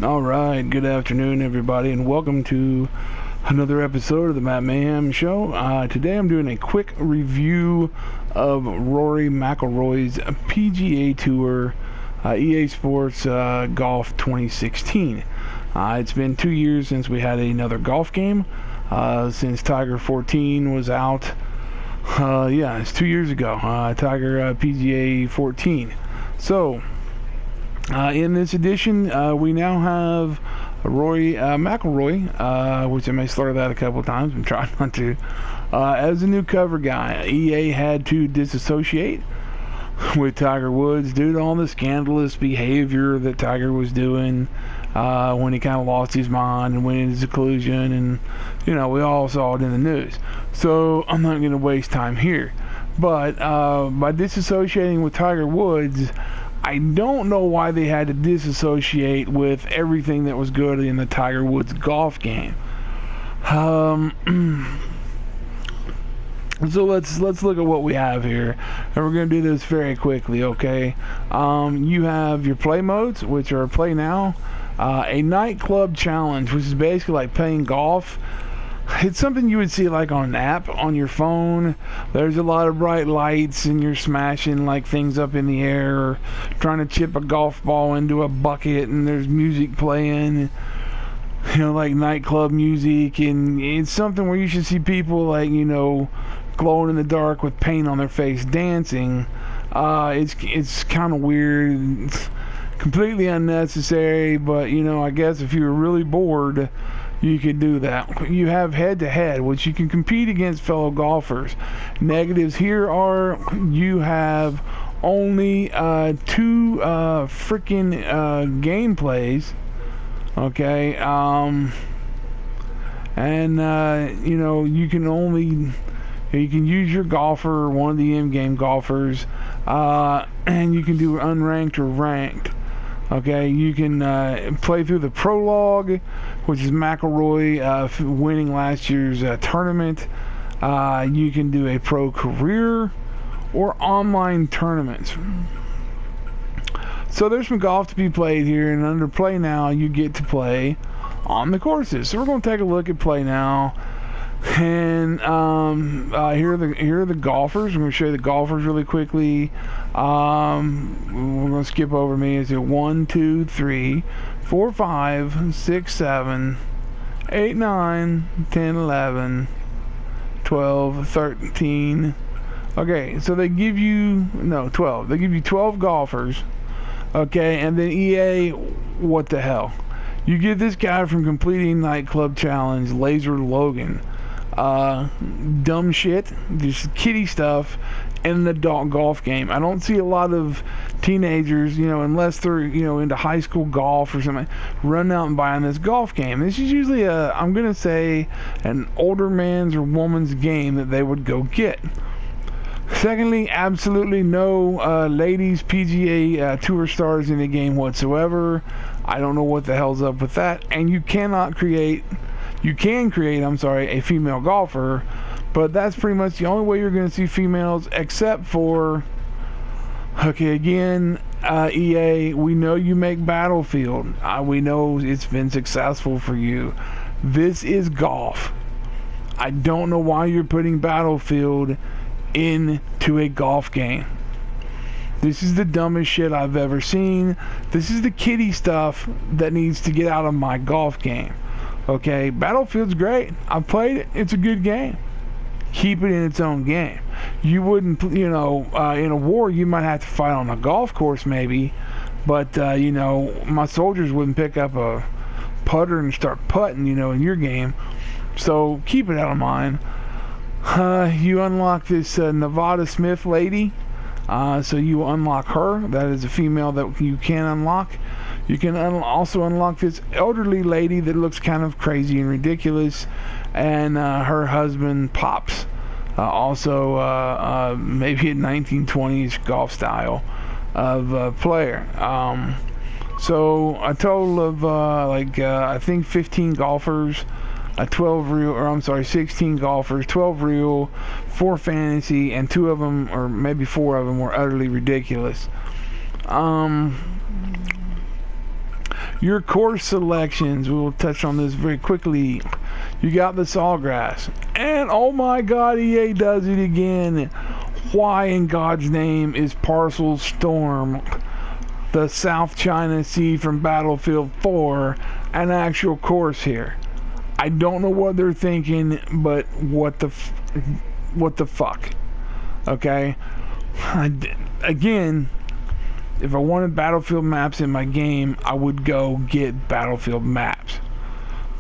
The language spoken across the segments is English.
All right, good afternoon, everybody, and welcome to another episode of the Matt Mayhem Show. Today I'm doing a quick review of Rory McIlroy's PGA Tour EA Sports Golf 2016. It's been 2 years since we had another golf game, since Tiger 14 was out. Yeah, it's 2 years ago, Tiger PGA 14. So, in this edition, we now have Rory McIlroy, which I may slur that a couple of times. I'm trying not to. As a new cover guy, EA had to disassociate with Tiger Woods due to all the scandalous behavior that Tiger was doing when he kind of lost his mind and went into seclusion, and we all saw it in the news. So I'm not going to waste time here. But by disassociating with Tiger Woods, I don't know why they had to disassociate with everything that was good in the Tiger Woods golf game. So let's look at what we have here, and we're going to do this very quickly, okay? You have your play modes, which are play now, a nightclub challenge, which is basically like playing golf. It's something you would see like on an app on your phone. There's a lot of bright lights and you're smashing like things up in the air, or trying to chip a golf ball into a bucket, and there's music playing, like nightclub music. And it's something where you should see people like, glowing in the dark with paint on their face dancing. It's kind of weird. It's completely unnecessary, but I guess if you were really bored, you could do that. You have head-to-head, which you can compete against fellow golfers. Negatives here are you have only two freaking gameplays, okay? You can only use your golfer, one of the in-game golfers, and you can do unranked or ranked. Okay, you can play through the prologue, which is McIlroy winning last year's tournament. You can do a pro career or online tournaments. So there's some golf to be played here, and under play now, you get to play on the courses. So we're going to take a look at play now. And here are the golfers. I'm going to show you the golfers really quickly. We're going to skip over me. It's 1, 2, 3, 4, 5, 6, 7, 8, 9, 10, 11, 12, 13. Okay, so they give you 12. They give you 12 golfers. Okay, and then EA, what the hell? You get this guy from completing nightclub challenge, Laser Logan. Dumb shit, just kiddie stuff in the adult golf game. I don't see a lot of teenagers, unless they're, into high school golf or something, running out and buying this golf game. This is usually I'm going to say, an older man's or woman's game that they would go get. Secondly, absolutely no ladies PGA Tour stars in the game whatsoever. I don't know what the hell's up with that. And you can create, a female golfer, but that's pretty much the only way you're going to see females, except for, again, EA, we know you make Battlefield. We know it's been successful for you. This is golf. I don't know why you're putting Battlefield into a golf game. This is the dumbest shit I've ever seen. This is the kiddie stuff that needs to get out of my golf game. Okay, Battlefield's great. I've played it. It's a good game. Keep it in its own game. You wouldn't, in a war, you might have to fight on a golf course maybe, but, my soldiers wouldn't pick up a putter and start putting, in your game. So keep it out of mine. You unlock this Nevada Smith lady. So you unlock her. That is a female that you can unlock. You can also unlock this elderly lady that looks kind of crazy and ridiculous, and her husband Pops, also maybe a 1920s golf style of player. So a total of I think 15 golfers, 16 golfers, 12 real, 4 fantasy, and 2 of them, or maybe 4 of them, were utterly ridiculous. Your course selections, we will touch on this very quickly. You got the Sawgrass. And oh my god, EA does it again. Why in God's name is Parcel Storm, the South China Sea from Battlefield 4, an actual course here? I don't know what they're thinking, but what the fuck? Okay? Again, if I wanted Battlefield maps in my game, I would go get Battlefield maps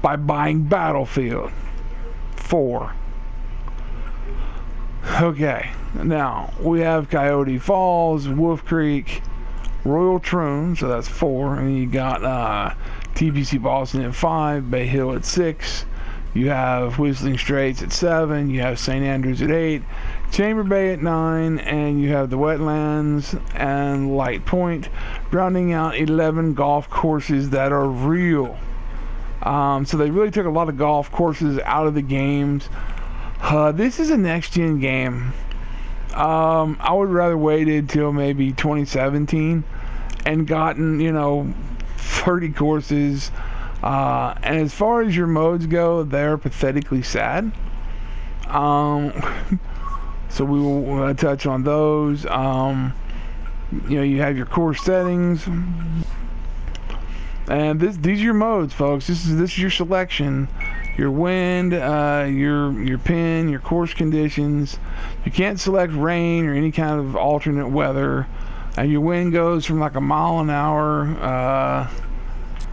by buying Battlefield 4. Okay, now we have Coyote Falls, Wolf Creek, Royal Troon, so that's 4, and you got TPC Boston at 5, Bay Hill at 6, you have Whistling Straits at 7, you have St. Andrews at 8, Chamber Bay at 9, and you have the Wetlands and Light Point, rounding out 11 golf courses that are real. So they really took a lot of golf courses out of the games. This is a next-gen game. I would rather waited till maybe 2017 and gotten, 30 courses. And as far as your modes go, they're pathetically sad. So we will touch on those. You have your course settings, and these are your modes, folks. This is your selection. Your wind, your pin, your course conditions. You can't select rain or any kind of alternate weather. And your wind goes from like a mile an hour.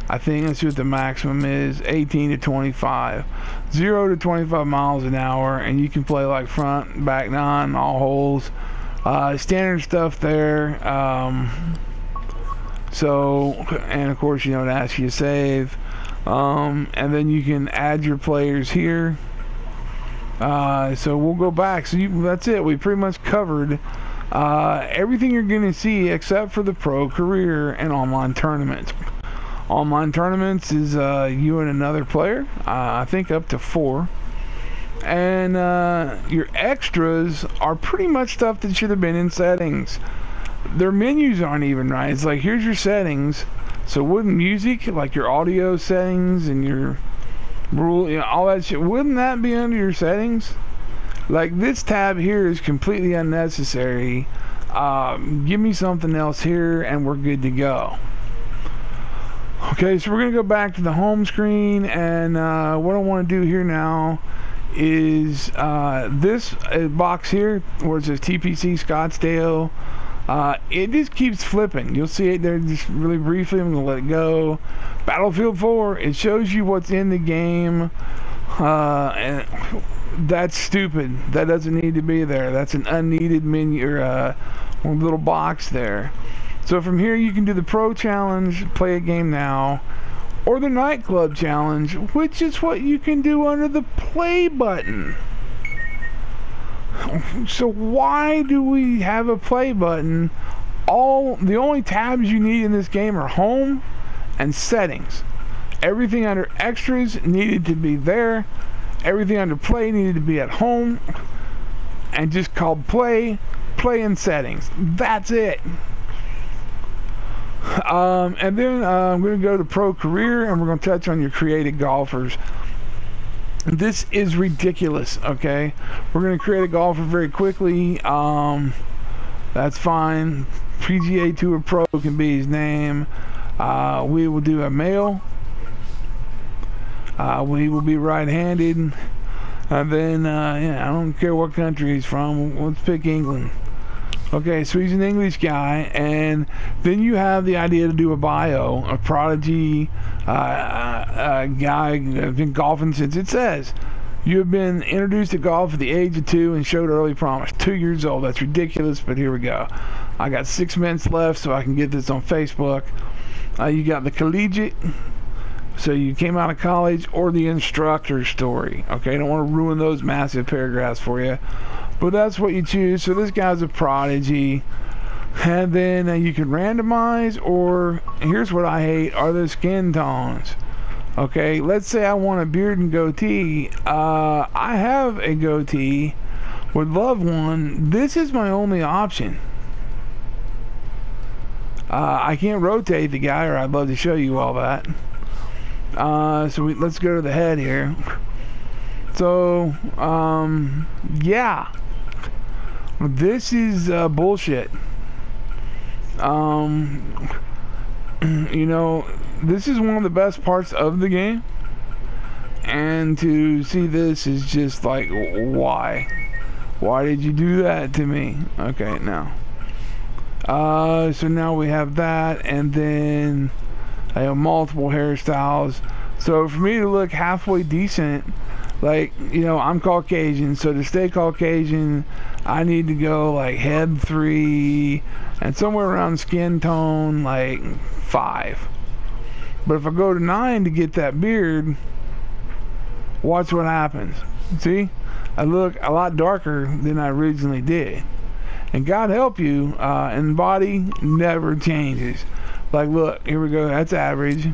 I think, let's see what the maximum is, 18 to 25. 0 to 25 miles an hour, and you can play like front, back nine, all holes. Standard stuff there. And of course, it asks you to save. And then you can add your players here. So we'll go back. So that's it. We pretty much covered everything you're going to see except for the pro, career, and online tournaments. Online tournaments is you and another player, I think up to 4. And your extras are pretty much stuff that should have been in settings. Their menus aren't even right. It's like, here's your settings. So wouldn't music, like your audio settings and your rule, all that shit, wouldn't that be under your settings? Like, this tab here is completely unnecessary. Give me something else here and we're good to go. Okay, so we're going to go back to the home screen, and what I want to do here now is this box here where it says TPC Scottsdale. It just keeps flipping. You'll see it there just really briefly. I'm going to let it go. Battlefield 4, it shows you what's in the game. And that's stupid. That doesn't need to be there. That's an unneeded menu, or one little box there. So from here you can do the Pro Challenge, play a game now, or the Nightclub Challenge, which is what you can do under the play button. So why do we have a play button? The only tabs you need in this game are home and settings. Everything under extras needed to be there. Everything under play needed to be at home. And just called play and settings. That's it. And then I'm going to go to Pro Career, and we're going to touch on your created golfers. This is ridiculous, okay? We're going to create a golfer very quickly. That's fine. PGA Tour Pro can be his name. We will do a male. We will be right-handed. And then, I don't care what country he's from. Let's pick England. Okay, so he's an English guy, and then you have the idea to do a bio, a prodigy, a guy who's been golfing since it says. You have been introduced to golf at the age of 2 and showed early promise. 2 years old. That's ridiculous, but here we go. I got 6 minutes left so I can get this on Facebook. You got the collegiate. So you came out of college, or the instructor story. Okay, I don't want to ruin those massive paragraphs for you. But that's what you choose. So this guy's a prodigy. And then you can randomize, or here's what I hate, are the skin tones. Okay, let's say I want a beard and goatee. I have a goatee, would love one. This is my only option. I can't rotate the guy, or I'd love to show you all that. Let's go to the head here. So, yeah. This is bullshit. You know, this is one of the best parts of the game. And to see this is just like, why? Why did you do that to me? Okay, now. So now we have that, and then I have multiple hairstyles. So for me to look halfway decent, like, you know, I'm Caucasian, so to stay Caucasian, I need to go like head 3 and somewhere around skin tone like 5. But if I go to 9 to get that beard, watch what happens. See? I look a lot darker than I originally did. And God help you, and body never changes. Like, look, here we go. That's average.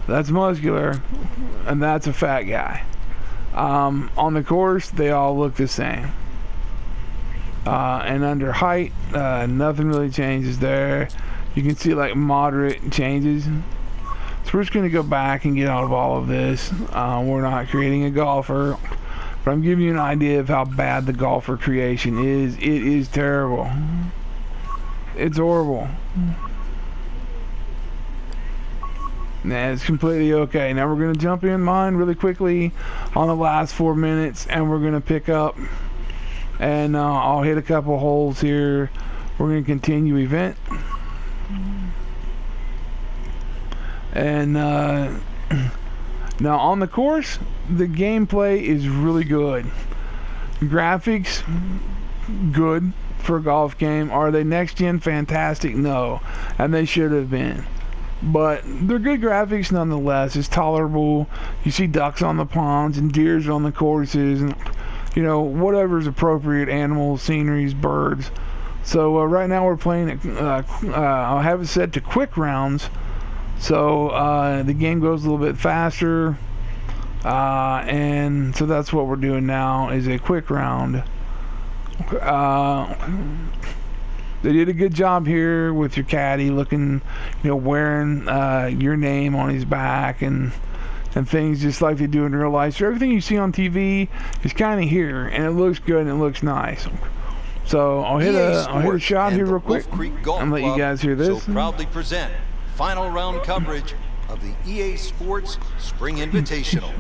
That's muscular. And that's a fat guy. On the course, they all look the same. And under height, nothing really changes there. You can see like moderate changes. So we're just going to go back and get out of all of this. We're not creating a golfer. But I'm giving you an idea of how bad the golfer creation is. It is terrible. It's horrible. Nah, it's completely okay. Now we're going to jump in mine really quickly on the last 4 minutes, and we're going to pick up. And I'll hit a couple holes here. We're going to continue event. And now on the course, the gameplay is really good. Graphics, good for a golf game. Are they next gen fantastic? No. And they should have been. But they're good graphics nonetheless. It's tolerable. You see ducks on the ponds and deers on the courses, and you know, whatever's appropriate, animals, sceneries, birds. So right now we're playing I'll have it set to quick rounds. So the game goes a little bit faster, and so that's what we're doing now, is a quick round. They did a good job here with your caddy looking, you know, wearing your name on his back and things just like they do in real life. So everything you see on TV is kind of here, and it looks good and it looks nice. So I'll hit a shot here real quick and let you guys hear this. So proudly present final round coverage of the EA Sports Spring Invitational.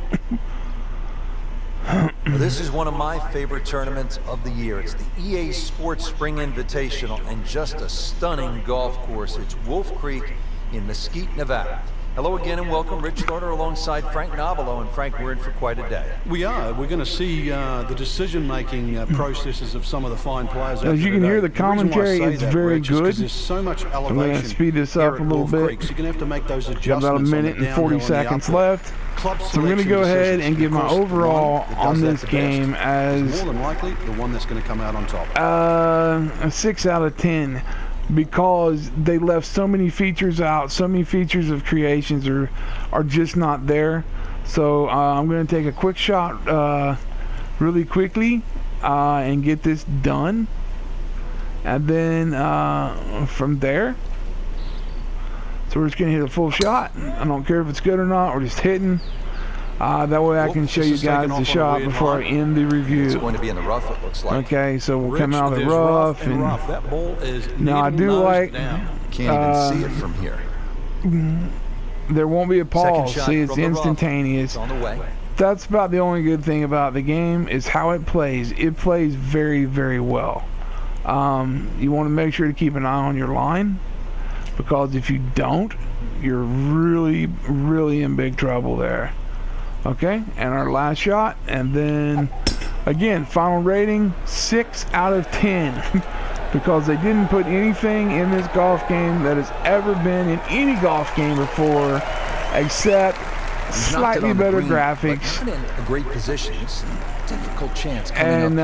This is one of my favorite tournaments of the year. It's the EA Sports Spring Invitational, and just a stunning golf course. It's Wolf Creek in Mesquite, Nevada. Hello again and welcome. Rich Thorner alongside Frank Novelo. And Frank, we're in for quite a day. We are. We're going to see the decision-making processes of some of the fine players. As you can hear, the commentary is very good. There's so much elevation. I'm going to speed this up a little bit. So you're going to have to make those adjustments. Got about a minute and 40 seconds left. So I'm going to go ahead and give my overall on this game as more than likely the one that's going to come out on top. A 6 out of 10. Because they left so many features out, so many features of creations are just not there. So I'm going to take a quick shot really quickly and get this done. And then from there, so we're just going to hit a full shot. I don't care if it's good or not, we're just hitting. That way I can show you guys the shot before I end the review. It's going to be in the rough, it looks like. Okay, so we'll come out of the rough. And that ball is now I do like, can't even see it from here. There won't be a pause. See, it's instantaneous. It's on the way. That's about the only good thing about the game, is how it plays. It plays very, very well. You want to make sure to keep an eye on your line, because if you don't, you're really, really in big trouble there. Okay, and our last shot, and then again, final rating 6 out of 10 because they didn't put anything in this golf game that has ever been in any golf game before, except slightly better graphics. Not in a great position. It's a difficult chance and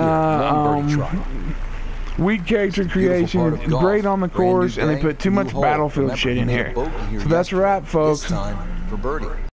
weak character creation, great on the course, and they put too much battlefield shit in here. So that's a wrap, folks. This time for birdie.